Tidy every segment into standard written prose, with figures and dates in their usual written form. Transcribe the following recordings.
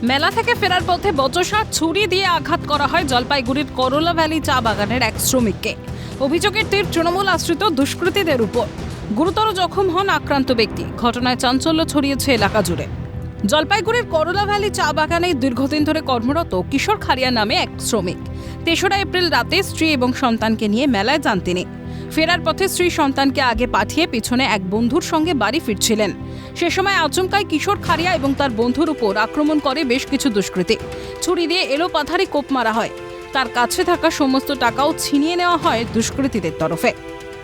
মেলা থেকে ফেরার পথে বচসা ছুরি দিয়ে আঘাত করা হয় জলপাইগুড়ির করলা ভ্যালি চা বাগানের এক শ্রমিককে। অভিযোগের তীর তৃণমূল আশ্রিত দুষ্কৃতীদের উপর। গুরুতর জখম হন আক্রান্ত ব্যক্তি। ঘটনায় চাঞ্চল্য ছড়িয়েছে এলাকা জুড়ে। জলপাইগুড়ির করলা ভ্যালি চা বাগানে দীর্ঘদিন ধরে কর্মরত কিশোর খারিয়া নামে এক শ্রমিক ৩রা এপ্রিল রাতে স্ত্রী এবং সন্তানকে নিয়ে মেলায় যান তিনি। ফেরার পথে স্ত্রী সন্তানকে আগে পাঠিয়ে পিছনে এক বন্ধুর সঙ্গে বাড়ি ফিরছিলেন। সে সময় আচমকাই কিশোর খারিয়া এবং তার বন্ধুর উপর আক্রমণ করে বেশ কিছু দুষ্কৃতী। ছুরি দিয়ে এলোপাথারি কোপ মারা হয়। তার কাছে থাকা সমস্ত টাকাও ছিনিয়ে নেওয়া হয় দুষ্কৃতীদের তরফে,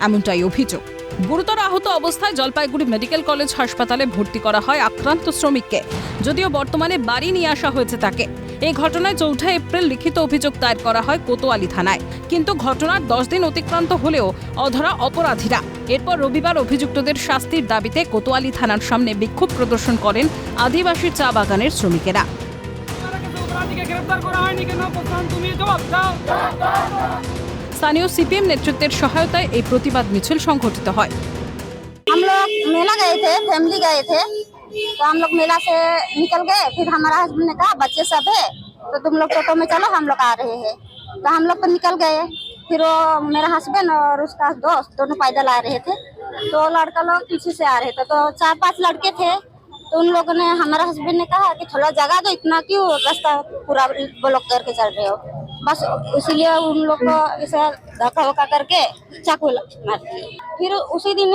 এমনটাই অভিযোগ। গুরুতর আহত অবস্থায় জলপাইগুড়ি মেডিকেল কলেজ হাসপাতালে ভর্তি করা হয় আক্রান্ত শ্রমিককে। যদিও বর্তমানে বাড়ি নিয়ে আসা হয়েছে তাকে। এই ঘটনায় ৪ এপ্রিল লিখিত অভিযোগ দায়ের করা হয় কোতোয়ালি থানায়। কিন্তু ঘটনার 10 দিন অতিক্রান্ত হলেও অধরা অপরাধীরা। এরপর রবিবার অভিযুক্তদের শাস্তির দাবিতে কোতোয়ালি থানার সামনে বিক্ষোভ প্রদর্শন করেন আদিবাসী চা বাগানের শ্রমিকেরা। স্থানীয় সিপিএম নেতৃত্বের সহায়তায় এই প্রতিবাদ মিছিল সংঘটিত হয়। हम लोग मेला गए थे, फैमिली गए थे, तो हम लोग मेला से निकल गए। फिर हमारा हस्बैंड ने कहा बच्चे सब है तो तुम लोग टोटो में चलो, हम लोग आ रहे हैं। तो हम लोग तो निकल गए। फिर वो मेरा हस्बैंड और उसका दोस्त दोनों पैदल आ रहे थे, तो लड़का लोग पीछे से आ रहे थे। तो 4-5 लड़के थे, तो उन लोगों ने, हमारा हस्बैंड ने कहा कि थोड़ा जगह दो, इतना क्यों रास्ता पूरा ब्लॉक करके चल रहे हो। बस इसीलिए उन लोग को ऐसे धक्का वक्का करके चाकू मार दिए। फिर उसी दिन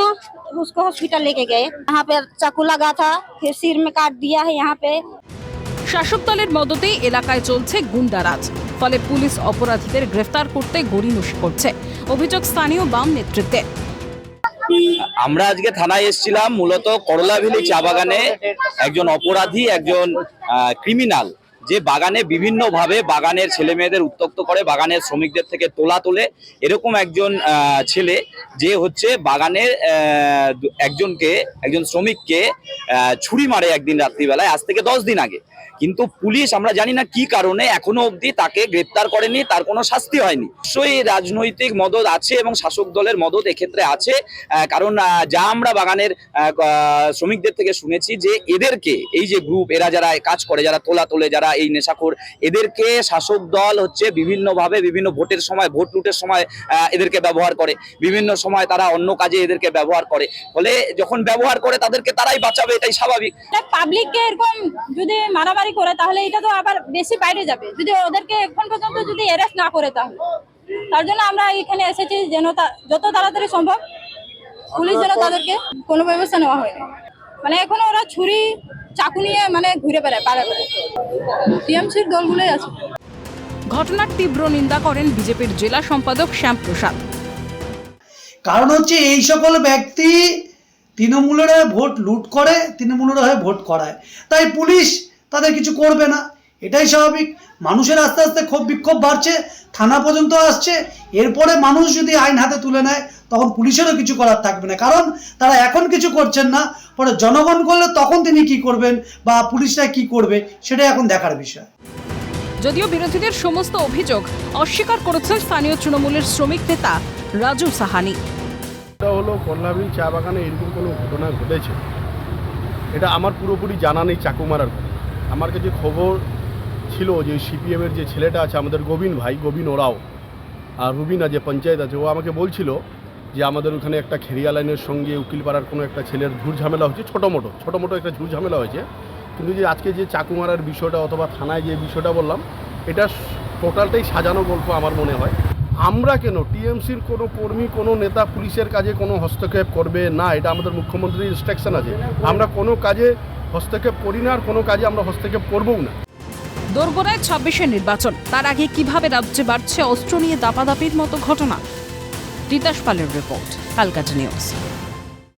उसको हॉस्पिटल लेके गए। यहाँ पे चाकू लगा था, फिर सिर में काट दिया है यहाँ पे। শাসক দলের মদতেই এলাকায় চলছে গুন্ডারাজ। ফলে পুলিশ অপরাধীদের গ্রেফতার করতে গড়িমসি করছে, অভিযোগ স্থানীয় বাম নেতৃত্বের। আমরা আজকে থানায় এসেছিলাম মূলত করলা ভ্যালি চা বাগানে একজন অপরাধী, একজন ক্রিমিনাল, যে বাগানে বিভিন্নভাবে বাগানের ছেলে মেয়েদের উত্ত্যক্ত করে, বাগানের শ্রমিকদের থেকে তোলা তোলে, এরকম একজন ছেলে যে হচ্ছে বাগানের একজন শ্রমিককে ছুরি মারে একদিন রাত্রিবেলায়, আজ থেকে 10 দিন আগে। কিন্তু পুলিশ আমরা জানি না কি কারণে এখনো অবধি তাকে গ্রেপ্তার করেনি, তার কোনো শাস্তি হয়নি। অবশ্যই রাজনৈতিক মদত আছে এবং শাসক দলের মদত এক্ষেত্রে আছে। কারণ যা আমরা বাগানের শ্রমিকদের থেকে শুনেছি যে এদেরকে, এই যে গ্রুপ, এরা যারা কাজ করে, যারা তোলা তোলে, যারা এই নেশাখোর, এদেরকে শাসক দল হচ্ছে বিভিন্নভাবে বিভিন্ন ভোটের সময়, ভোট লুটের সময় এদেরকে ব্যবহার করে, বিভিন্ন সময় তারা অন্য কাজে এদেরকে ব্যবহার করে। ফলে যখন ব্যবহার করে তাদেরকে তারাই বাঁচাবে, এটাই স্বাভাবিক। পাবলিককে এরকম যদি মারামারি করে তাহলে এটা তো আবার বেশি বাইরে যাবে, যদি ওদেরকে এখন পর্যন্ত যদি অ্যারেস্ট না করে। তার জন্য আমরা এখানে এসেছি যেন যত তাড়াতাড়ি সম্ভব পুলিশ যেন তাদেরকে কোনো ব্যবস্থা নেওয়া হয়নি। মানে এখনো ওরা ছুরি চাকু নিয়ে মানে ঘুরে বেড়ায় পাড়ে পাড়ে। টিএমসির দলগুলোই আছে। ঘটনার তীব্র নিন্দা করেন বিজেপির জেলা সম্পাদক শ্যামপ্রসাদ। কারণ হচ্ছে এই সকল ব্যক্তি তৃণমূলের হয়ে ভোট লুট করে, তৃণমূলের হয়ে ভোট করায়, তাই পুলিশ তাদের কিছু করবে না, এটাই স্বাভাবিক। মানুষের আস্তে আস্তে ক্ষোভ বিক্ষোভ বাড়ছে, থানা পর্যন্ত আসছে। এরপরে মানুষ যদি আইন হাতে তুলে নেয় তখন পুলিশেরও কিছু করার থাকবে না, কারণ তারা এখন কিছু করছেন না, পরে জনগণ করলে তখন তিনি কি করবেন বা পুলিশরা কি করবে সেটাই এখন দেখার বিষয়। যদিও বিরোধীদের সমস্ত অভিযোগ অস্বীকার করেছেন স্থানীয় তৃণমূলের শ্রমিক নেতা রাজু সাহানি। এটা হলো করলা ভ্যালি চা বাগানে এরকম কোনো ঘটনা ঘটেছে এটা আমার পুরোপুরি জানা নেই। চাকু মারার কথা আমার কাছে খবর ছিল যে সিপিএমের যে ছেলেটা আছে আমাদের গোবিন ভাই, গোবিন ওরাও, আর রুবিনা যে পঞ্চায়েত আছে, ও আমাকে বলছিল যে আমাদের ওখানে একটা খেরিয়া লাইনের সঙ্গে উকিলপাড়ার কোনো একটা ছেলের ঝুট ঝামেলা হচ্ছে, ছোটো মোটো একটা ঝুট ঝামেলা হয়েছে। কিন্তু যে আজকে যে চাকু মারার বিষয়টা অথবা থানায় যে বিষয়টা বললাম, এটা টোটালটাই সাজানো গল্প আমার মনে হয়। আমরা কেন, টিএমসির কোনো কর্মী, কোনো নেতা পুলিশের কাজে কোনো হস্তক্ষেপ করবে না, এটা আমাদের মুখ্যমন্ত্রীর ইনস্ট্রাকশন আছে। আমরা কোনো কাজে হস্তক্ষেপ করি না, আর কোনো কাজে আমরা হস্তক্ষেপ করবও না। দোরগোড়ায় 26-এর নির্বাচন, তার আগে কিভাবে রাজ্যে বাড়ছে অস্ত্র নিয়ে দাপাদাপির মতো ঘটনা। তিতাস পালের রিপোর্ট, কালকাটা নিউজ।